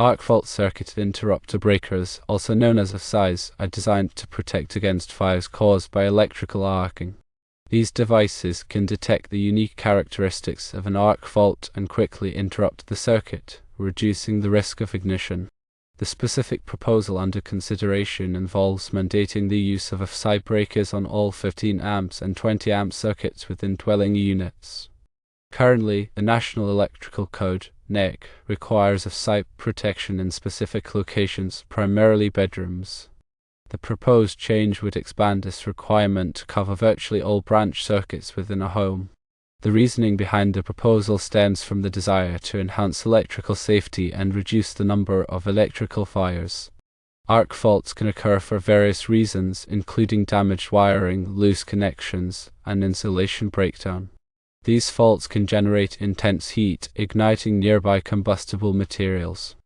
Arc fault circuit interrupter breakers, also known as AFCIs, are designed to protect against fires caused by electrical arcing. These devices can detect the unique characteristics of an arc fault and quickly interrupt the circuit, reducing the risk of ignition. The specific proposal under consideration involves mandating the use of AFCI breakers on all 15 amps and 20 amp circuits within dwelling units. Currently, the National Electrical Code (NEC) requires AFCI protection in specific locations, primarily bedrooms. The proposed change would expand this requirement to cover virtually all branch circuits within a home. The reasoning behind the proposal stems from the desire to enhance electrical safety and reduce the number of electrical fires. Arc faults can occur for various reasons, including damaged wiring, loose connections, and insulation breakdown. These faults can generate intense heat, igniting nearby combustible materials.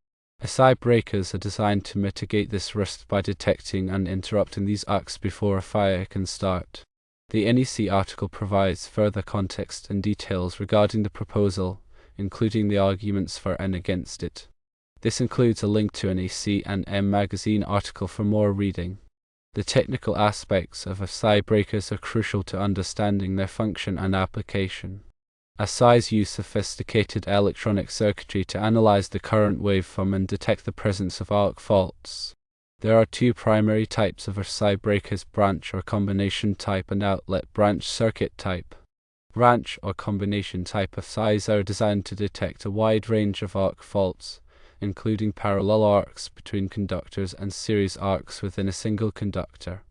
AFCI breakers are designed to mitigate this risk by detecting and interrupting these arcs before a fire can start. The NEC article provides further context and details regarding the proposal, including the arguments for and against it. This includes a link to an AC&M magazine article for more reading. The technical aspects of AFCI breakers are crucial to understanding their function and application. AFCIs use sophisticated electronic circuitry to analyze the current waveform and detect the presence of arc faults. There are two primary types of AFCI breakers: branch or combination type and outlet branch circuit type. Branch or combination type AFCIs are designed to detect a wide range of arc faults, including parallel arcs between conductors and series arcs within a single conductor.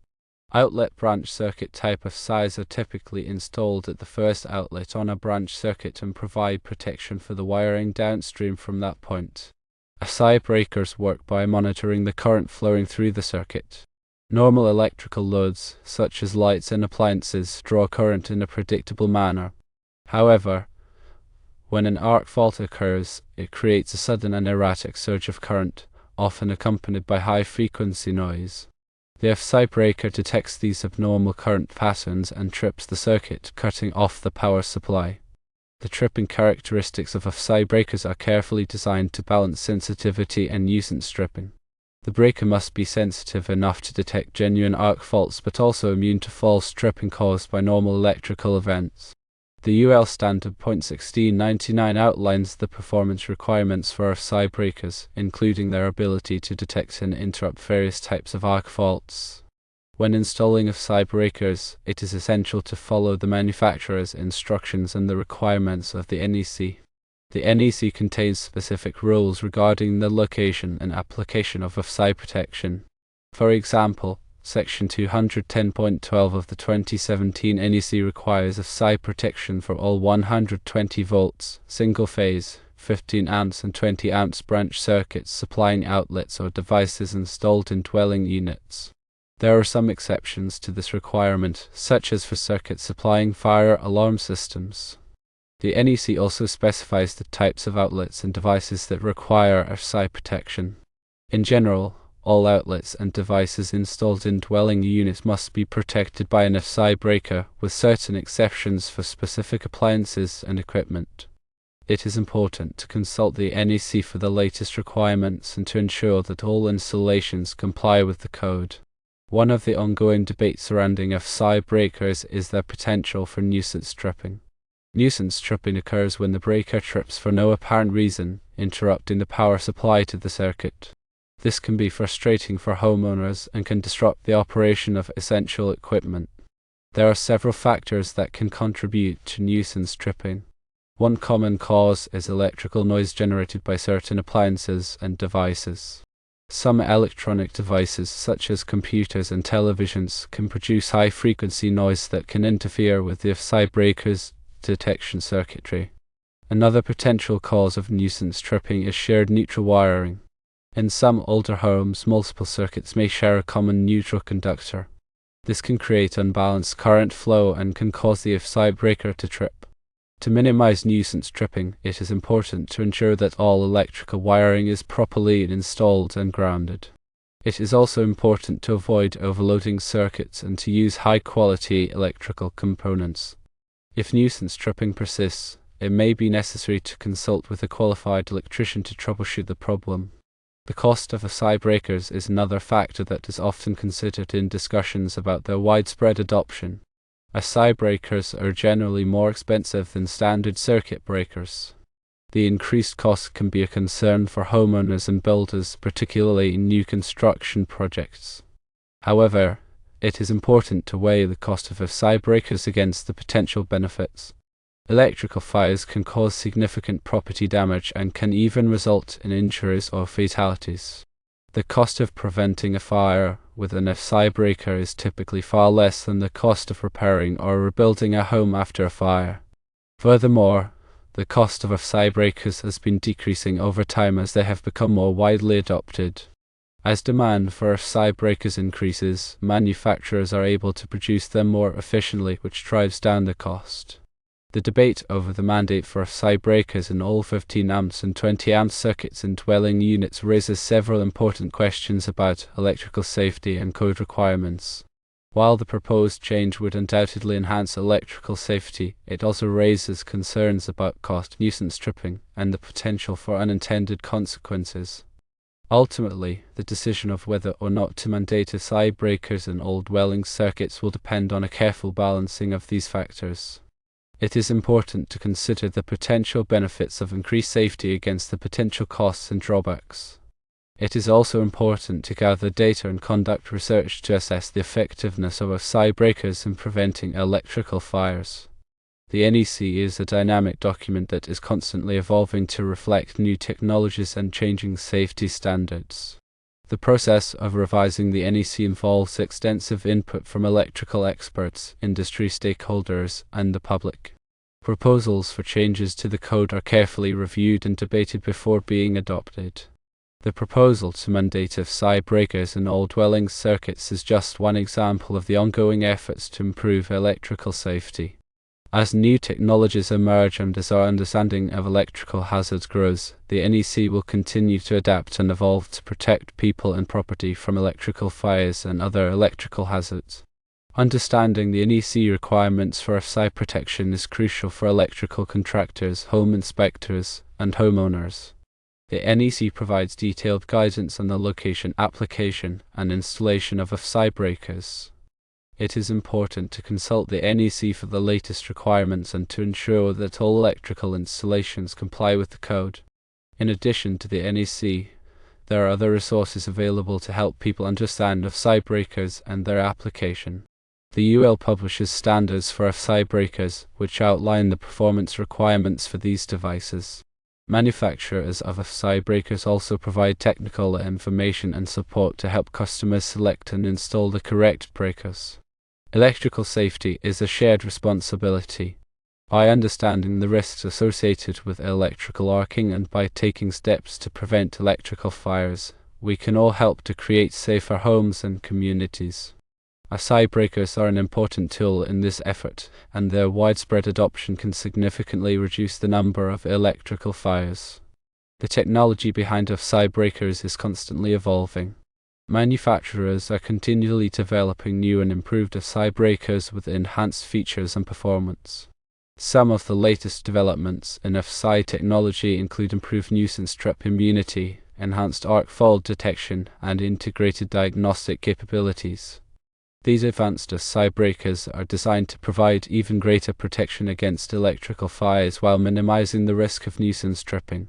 Outlet branch circuit type AFCIs are typically installed at the first outlet on a branch circuit and provide protection for the wiring downstream from that point. AFCI breakers work by monitoring the current flowing through the circuit. Normal electrical loads, such as lights and appliances, draw current in a predictable manner. However, when an arc fault occurs, it creates a sudden and erratic surge of current, often accompanied by high-frequency noise. The AFCI breaker detects these abnormal current patterns and trips the circuit, cutting off the power supply. The tripping characteristics of AFCI breakers are carefully designed to balance sensitivity and nuisance tripping. The breaker must be sensitive enough to detect genuine arc faults but also immune to false tripping caused by normal electrical events. The UL Standard .1699 outlines the performance requirements for AFCI breakers, including their ability to detect and interrupt various types of arc faults. When installing AFCI breakers, it is essential to follow the manufacturer's instructions and the requirements of the NEC. The NEC contains specific rules regarding the location and application of AFCI protection. For example, Section 210.12 of the 2017 NEC requires AFCI protection for all 120 volts, single-phase, 15 amps and 20 amps branch circuits supplying outlets or devices installed in dwelling units. There are some exceptions to this requirement, such as for circuits supplying fire alarm systems. The NEC also specifies the types of outlets and devices that require AFCI protection. In general, all outlets and devices installed in dwelling units must be protected by an AFCI breaker, with certain exceptions for specific appliances and equipment. It is important to consult the NEC for the latest requirements and to ensure that all installations comply with the code. One of the ongoing debates surrounding AFCI breakers is their potential for nuisance tripping. Nuisance tripping occurs when the breaker trips for no apparent reason, interrupting the power supply to the circuit. This can be frustrating for homeowners and can disrupt the operation of essential equipment. There are several factors that can contribute to nuisance tripping. One common cause is electrical noise generated by certain appliances and devices. Some electronic devices, such as computers and televisions, can produce high-frequency noise that can interfere with the AFCI breaker's detection circuitry. Another potential cause of nuisance tripping is shared neutral wiring. In some older homes, multiple circuits may share a common neutral conductor. This can create unbalanced current flow and can cause the AFCI breaker to trip. To minimize nuisance tripping, it is important to ensure that all electrical wiring is properly installed and grounded. It is also important to avoid overloading circuits and to use high-quality electrical components. If nuisance tripping persists, it may be necessary to consult with a qualified electrician to troubleshoot the problem. The cost of AFCI breakers is another factor that is often considered in discussions about their widespread adoption. AFCI breakers are generally more expensive than standard circuit breakers. The increased cost can be a concern for homeowners and builders, particularly in new construction projects. However, it is important to weigh the cost of AFCI breakers against the potential benefits. Electrical fires can cause significant property damage and can even result in injuries or fatalities. The cost of preventing a fire with an AFCI breaker is typically far less than the cost of repairing or rebuilding a home after a fire. Furthermore, the cost of AFCI breakers has been decreasing over time as they have become more widely adopted. As demand for AFCI breakers increases, manufacturers are able to produce them more efficiently, which drives down the cost. The debate over the mandate for AFCI breakers in all 15 amps and 20 amp circuits in dwelling units raises several important questions about electrical safety and code requirements. While the proposed change would undoubtedly enhance electrical safety, it also raises concerns about cost, nuisance tripping, and the potential for unintended consequences. Ultimately, the decision of whether or not to mandate AFCI breakers in all dwelling circuits will depend on a careful balancing of these factors. It is important to consider the potential benefits of increased safety against the potential costs and drawbacks. It is also important to gather data and conduct research to assess the effectiveness of AFCI breakers in preventing electrical fires. The NEC is a dynamic document that is constantly evolving to reflect new technologies and changing safety standards. The process of revising the NEC involves extensive input from electrical experts, industry stakeholders, and the public. Proposals for changes to the code are carefully reviewed and debated before being adopted. The proposal to mandate AFCI breakers in all dwelling circuits is just one example of the ongoing efforts to improve electrical safety. As new technologies emerge and as our understanding of electrical hazards grows, the NEC will continue to adapt and evolve to protect people and property from electrical fires and other electrical hazards. Understanding the NEC requirements for AFCI protection is crucial for electrical contractors, home inspectors, and homeowners. The NEC provides detailed guidance on the location, application, and installation of AFCI breakers. It is important to consult the NEC for the latest requirements and to ensure that all electrical installations comply with the code. In addition to the NEC, there are other resources available to help people understand AFCI breakers and their application. The UL publishes standards for AFCI breakers, which outline the performance requirements for these devices. Manufacturers of AFCI breakers also provide technical information and support to help customers select and install the correct breakers. Electrical safety is a shared responsibility. By understanding the risks associated with electrical arcing and by taking steps to prevent electrical fires, we can all help to create safer homes and communities. AFCI breakers are an important tool in this effort, and their widespread adoption can significantly reduce the number of electrical fires. The technology behind AFCI breakers is constantly evolving. Manufacturers are continually developing new and improved AFCI breakers with enhanced features and performance. Some of the latest developments in AFCI technology include improved nuisance trip immunity, enhanced arc fault detection, and integrated diagnostic capabilities. These advanced AFCI breakers are designed to provide even greater protection against electrical fires while minimizing the risk of nuisance tripping.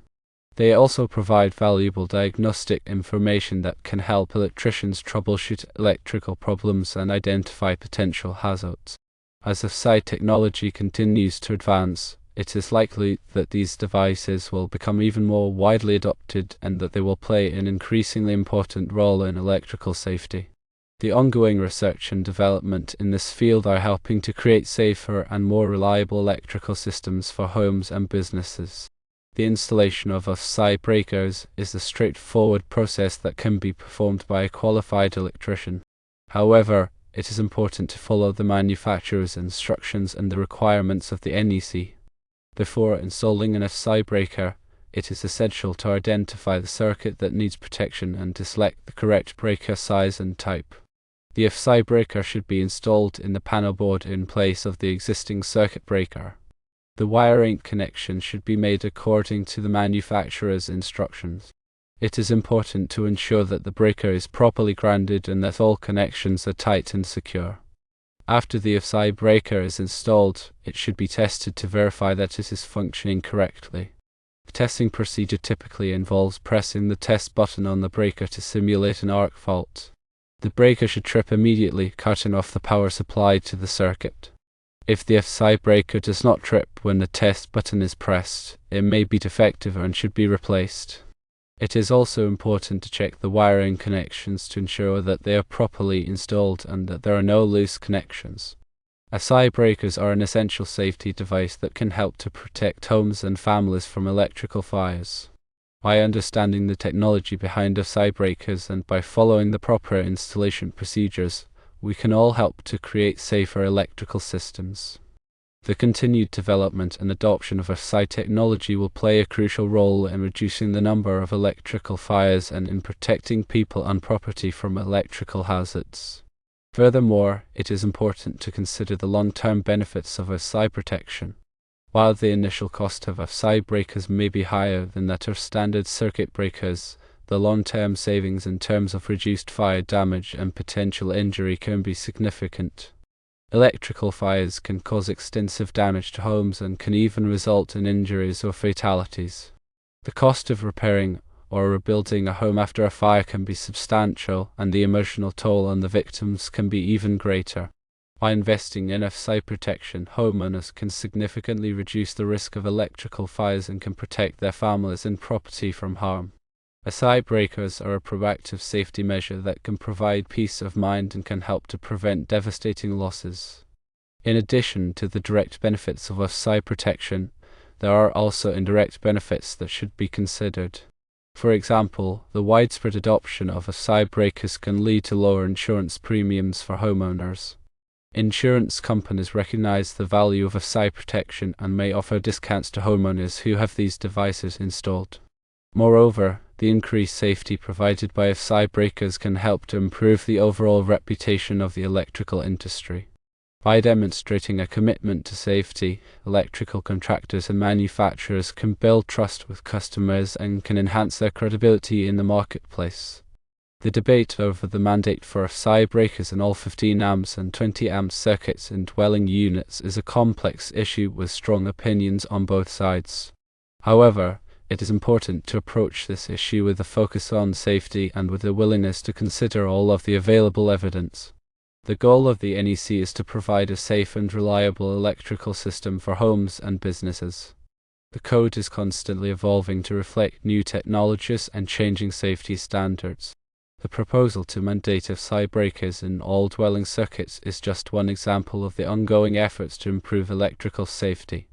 They also provide valuable diagnostic information that can help electricians troubleshoot electrical problems and identify potential hazards. As AFCI technology continues to advance, it is likely that these devices will become even more widely adopted and that they will play an increasingly important role in electrical safety. The ongoing research and development in this field are helping to create safer and more reliable electrical systems for homes and businesses. The installation of AFCI breakers is a straightforward process that can be performed by a qualified electrician. However, it is important to follow the manufacturer's instructions and the requirements of the NEC. Before installing an AFCI breaker, it is essential to identify the circuit that needs protection and to select the correct breaker size and type. The AFCI breaker should be installed in the panel board in place of the existing circuit breaker. The wiring connection should be made according to the manufacturer's instructions. It is important to ensure that the breaker is properly grounded and that all connections are tight and secure. After the AFCI breaker is installed, it should be tested to verify that it is functioning correctly. The testing procedure typically involves pressing the test button on the breaker to simulate an arc fault. The breaker should trip immediately, cutting off the power supply to the circuit. If the AFCI breaker does not trip when the test button is pressed, it may be defective and should be replaced. It is also important to check the wiring connections to ensure that they are properly installed and that there are no loose connections. AFCI breakers are an essential safety device that can help to protect homes and families from electrical fires. By understanding the technology behind AFCI breakers and by following the proper installation procedures, we can all help to create safer electrical systems. The continued development and adoption of AFCI technology will play a crucial role in reducing the number of electrical fires and in protecting people and property from electrical hazards. Furthermore, it is important to consider the long-term benefits of AFCI protection. While the initial cost of AFCI breakers may be higher than that of standard circuit breakers, the long-term savings in terms of reduced fire damage and potential injury can be significant. Electrical fires can cause extensive damage to homes and can even result in injuries or fatalities. The cost of repairing or rebuilding a home after a fire can be substantial, and the emotional toll on the victims can be even greater. By investing in AFCI protection, homeowners can significantly reduce the risk of electrical fires and can protect their families and property from harm. AFCI breakers are a proactive safety measure that can provide peace of mind and can help to prevent devastating losses. In addition to the direct benefits of AFCI protection, there are also indirect benefits that should be considered. For example, the widespread adoption of AFCI breakers can lead to lower insurance premiums for homeowners. Insurance companies recognize the value of AFCI protection and may offer discounts to homeowners who have these devices installed. Moreover, the increased safety provided by AFCI breakers can help to improve the overall reputation of the electrical industry. By demonstrating a commitment to safety, electrical contractors and manufacturers can build trust with customers and can enhance their credibility in the marketplace. The debate over the mandate for AFCI breakers in all 15 amps and 20 amps circuits in dwelling units is a complex issue with strong opinions on both sides. However, it is important to approach this issue with a focus on safety and with a willingness to consider all of the available evidence. The goal of the NEC is to provide a safe and reliable electrical system for homes and businesses. The code is constantly evolving to reflect new technologies and changing safety standards. The proposal to mandate AFCI breakers in all dwelling circuits is just one example of the ongoing efforts to improve electrical safety.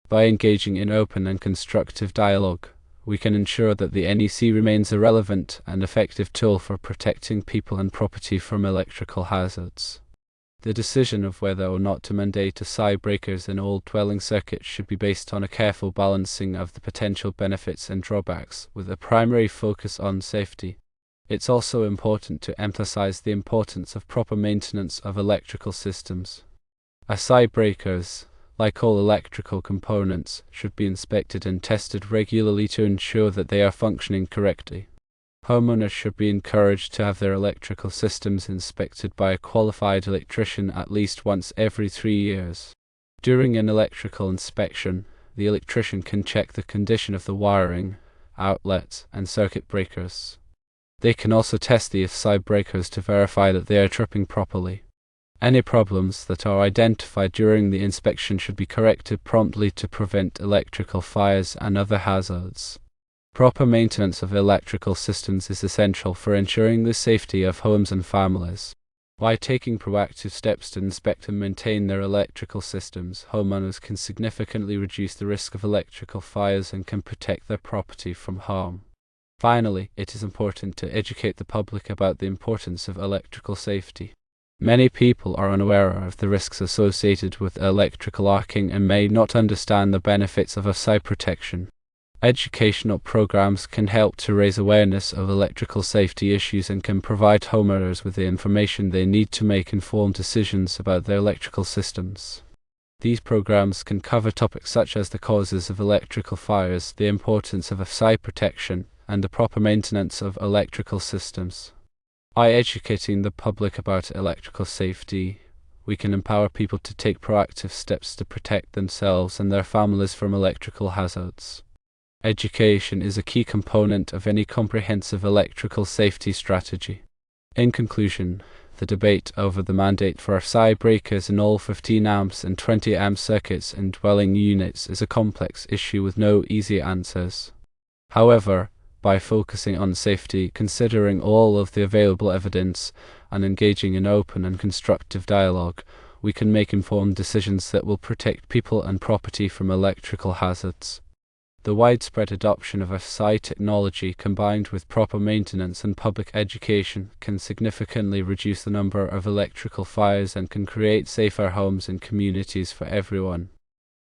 By engaging in open and constructive dialogue, we can ensure that the NEC remains a relevant and effective tool for protecting people and property from electrical hazards. The decision of whether or not to mandate AFCI breakers in all dwelling circuits should be based on a careful balancing of the potential benefits and drawbacks, with a primary focus on safety. It's also important to emphasize the importance of proper maintenance of electrical systems. AFCI breakers, like all electrical components, should be inspected and tested regularly to ensure that they are functioning correctly. Homeowners should be encouraged to have their electrical systems inspected by a qualified electrician at least once every 3 years. During an electrical inspection, the electrician can check the condition of the wiring, outlets, and circuit breakers. They can also test the AFCI breakers to verify that they are tripping properly. Any problems that are identified during the inspection should be corrected promptly to prevent electrical fires and other hazards. Proper maintenance of electrical systems is essential for ensuring the safety of homes and families. By taking proactive steps to inspect and maintain their electrical systems, homeowners can significantly reduce the risk of electrical fires and can protect their property from harm. Finally, it is important to educate the public about the importance of electrical safety. Many people are unaware of the risks associated with electrical arcing and may not understand the benefits of AFCI protection. Educational programs can help to raise awareness of electrical safety issues and can provide homeowners with the information they need to make informed decisions about their electrical systems. These programs can cover topics such as the causes of electrical fires, the importance of AFCI protection, and the proper maintenance of electrical systems. By educating the public about electrical safety, we can empower people to take proactive steps to protect themselves and their families from electrical hazards. Education is a key component of any comprehensive electrical safety strategy. In conclusion, the debate over the mandate for AFCI breakers in all 15 amps and 20 amp circuits in dwelling units is a complex issue with no easy answers. However, by focusing on safety, considering all of the available evidence, and engaging in open and constructive dialogue, we can make informed decisions that will protect people and property from electrical hazards. The widespread adoption of AFCI technology combined with proper maintenance and public education can significantly reduce the number of electrical fires and can create safer homes and communities for everyone.